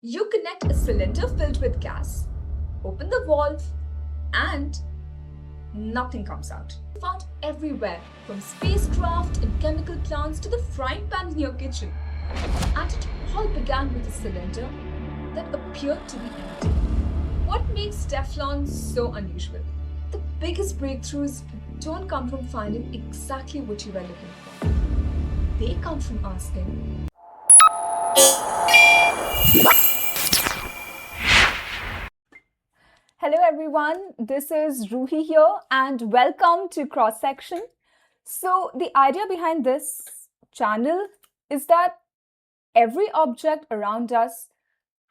You connect a cylinder filled with gas, open the valve, and nothing comes out. Found everywhere, from spacecraft and chemical plants to the frying pan in your kitchen. And it all began with a cylinder that appeared to be empty. What makes Teflon so unusual? The biggest breakthroughs don't come from finding exactly what you were looking for. They come from asking, Hello everyone, this is Ruhi here and welcome to Cross Section. So the idea behind this channel is that every object around us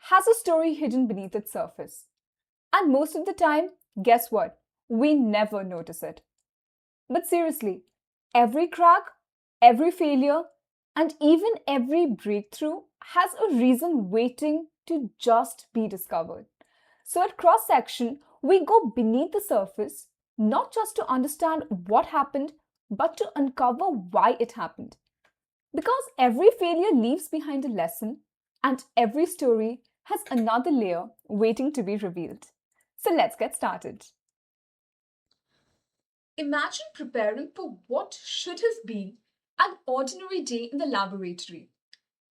has a story hidden beneath its surface. And most of the time, guess what? We never notice it. But seriously, every crack, every failure, and even every breakthrough has a reason waiting to just be discovered. So at cross section, we go beneath the surface, not just to understand what happened, but to uncover why it happened. Because every failure leaves behind a lesson, and every story has another layer waiting to be revealed. So let's get started. imagine preparing for what should have been an ordinary day in the laboratory.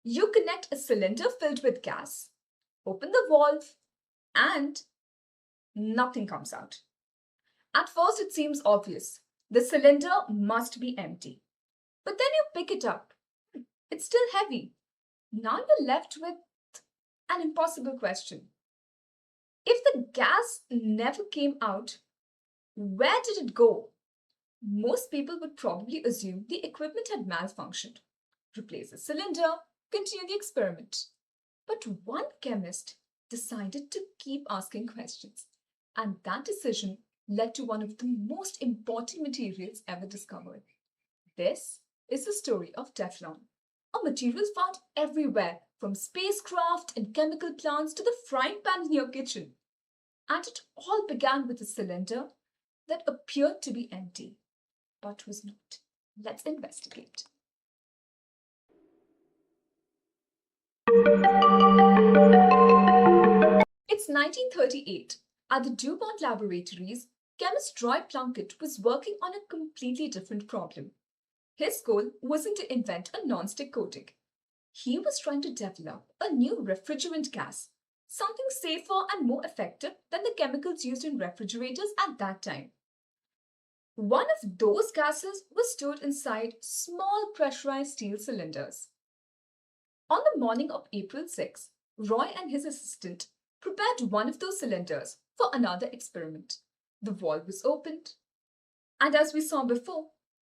You connect a cylinder filled with gas, open the valve, and nothing comes out. At first, it seems obvious. The cylinder must be empty. But then you pick it up. It's still heavy. Now you're left with an impossible question. If the gas never came out, where did it go? Most people would probably assume the equipment had malfunctioned. Replace the cylinder, continue the experiment. But one chemist decided to keep asking questions, and that decision led to one of the most important materials ever discovered. This is the story of Teflon, a material found everywhere, from spacecraft and chemical plants to the frying pan in your kitchen. And it all began with a cylinder that appeared to be empty, but was not. Let's investigate. It's 1938. At the DuPont laboratories, chemist Roy Plunkett was working on a completely different problem. His goal wasn't to invent a non-stick coating. He was trying to develop a new refrigerant gas, something safer and more effective than the chemicals used in refrigerators at that time. One of those gases was stored inside small pressurized steel cylinders. On the morning of April 6, Roy and his assistant prepared one of those cylinders for another experiment. The valve was opened, and as we saw before,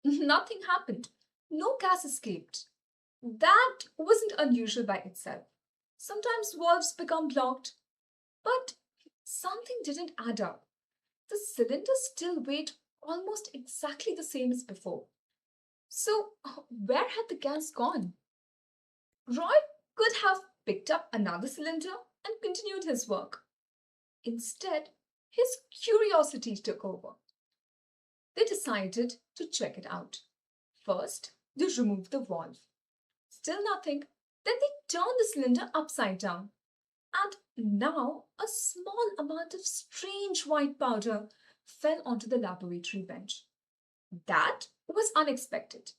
nothing happened. No gas escaped. That wasn't unusual by itself. Sometimes valves become blocked, but something didn't add up. The cylinder still weighed almost exactly the same as before. So, where had the gas gone? Roy could have picked up another cylinder and continued his work. Instead, his curiosity took over. They decided to check it out. First, they removed the valve. Still nothing. Then they turned the cylinder upside down. And now a small amount of strange white powder fell onto the laboratory bench. That was unexpected.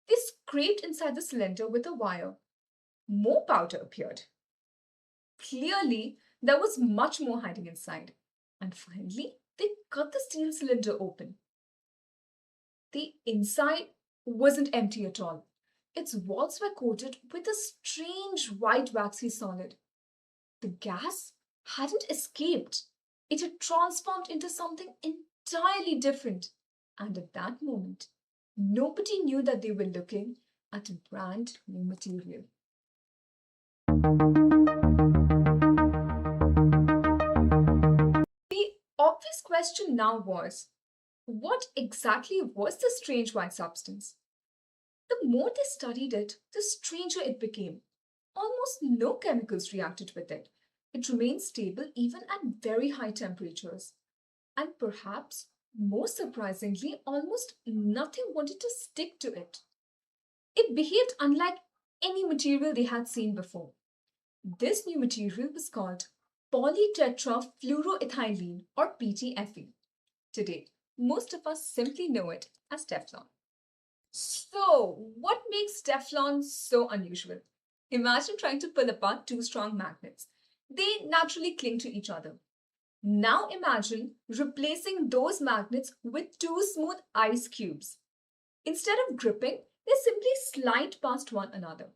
They scraped inside the cylinder with a wire. More powder appeared. Clearly, there was much more hiding inside. And finally, they cut the steel cylinder open. The inside wasn't empty at all. Its walls were coated with a strange white waxy solid. The gas hadn't escaped. It had transformed into something entirely different. And at that moment, nobody knew that they were looking at a brand new material. The obvious question now was, what exactly was the strange white substance? The more they studied it, the stranger it became. Almost no chemicals reacted with it. It remained stable even at very high temperatures. And perhaps, most surprisingly, almost nothing wanted to stick to it. It behaved unlike any material they had seen before. This new material was called polytetrafluoroethylene or PTFE. Today, most of us simply know it as Teflon. So, what makes Teflon so unusual? Imagine trying to pull apart two strong magnets. They naturally cling to each other. Now imagine replacing those magnets with two smooth ice cubes. Instead of gripping, they simply slide past one another.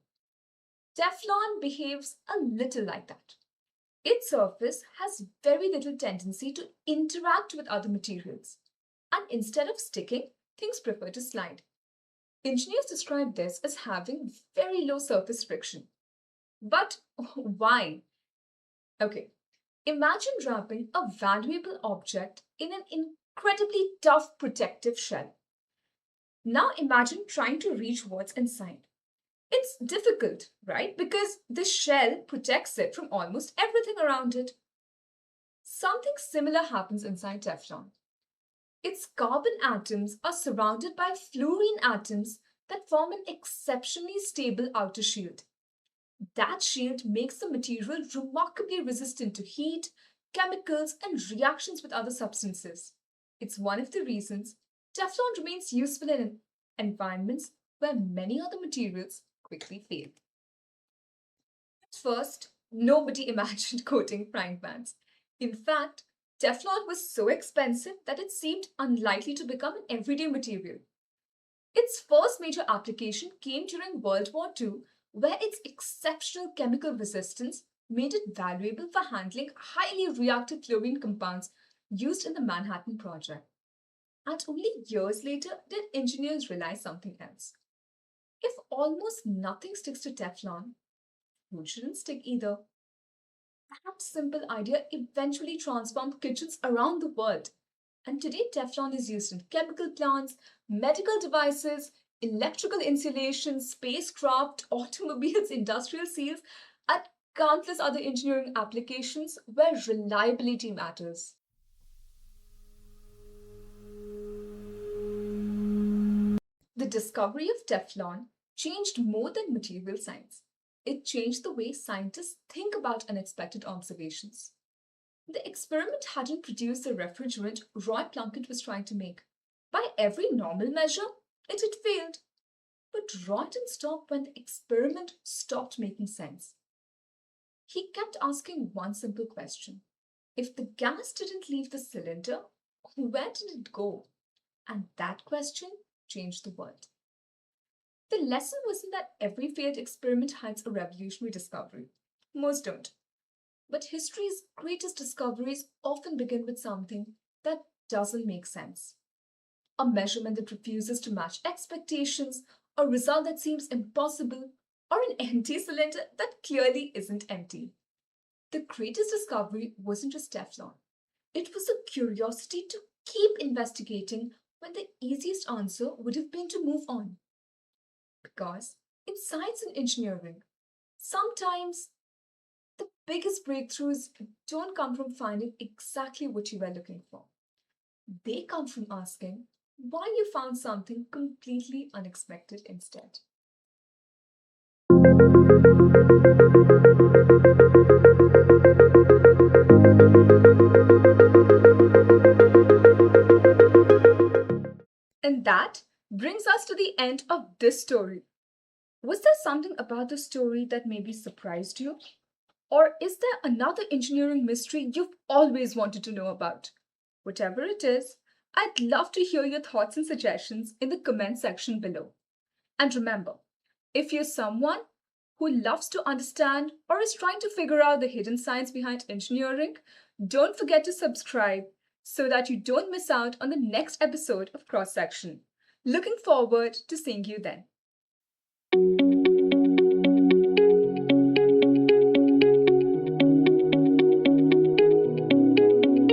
Teflon behaves a little like that. Its surface has very little tendency to interact with other materials. And instead of sticking, things prefer to slide. Engineers describe this as having very low surface friction. But why? Okay, imagine wrapping a valuable object in an incredibly tough protective shell. Now imagine trying to reach what's inside. It's difficult, right? Because the shell protects it from almost everything around it. Something similar happens inside Teflon. Its carbon atoms are surrounded by fluorine atoms that form an exceptionally stable outer shield. That shield makes the material remarkably resistant to heat, chemicals, and reactions with other substances. It's one of the reasons Teflon remains useful in environments where many other materials quickly fail. At first, nobody imagined coating frying pans. In fact, Teflon was so expensive that it seemed unlikely to become an everyday material. Its first major application came during World War II, where its exceptional chemical resistance made it valuable for handling highly reactive fluorine compounds used in the Manhattan Project. And only years later did engineers realize something else. If almost nothing sticks to Teflon, food shouldn't stick either. That simple idea eventually transformed kitchens around the world. And today, Teflon is used in chemical plants, medical devices, electrical insulation, spacecraft, automobiles, industrial seals, and countless other engineering applications where reliability matters. The discovery of Teflon changed more than material science. It changed the way scientists think about unexpected observations. The experiment hadn't produced the refrigerant Roy Plunkett was trying to make. By every normal measure, it had failed. But Roy didn't stop when the experiment stopped making sense. He kept asking one simple question. If the gas didn't leave the cylinder, where did it go? And that question changed the world. The lesson wasn't that every failed experiment hides a revolutionary discovery. Most don't. But history's greatest discoveries often begin with something that doesn't make sense. A measurement that refuses to match expectations, a result that seems impossible, or an empty cylinder that clearly isn't empty. The greatest discovery wasn't just Teflon, it was a curiosity to keep investigating when the easiest answer would have been to move on. Because in science and engineering, sometimes the biggest breakthroughs don't come from finding exactly what you were looking for. They come from asking why you found something completely unexpected instead. And that brings us to the end of this story. Was there something about the story that maybe surprised you? Or is there another engineering mystery you've always wanted to know about? Whatever it is, I'd love to hear your thoughts and suggestions in the comment section below. And remember, if you're someone who loves to understand or is trying to figure out the hidden science behind engineering, don't forget to subscribe so that you don't miss out on the next episode of Cross Section. Looking forward to seeing you then.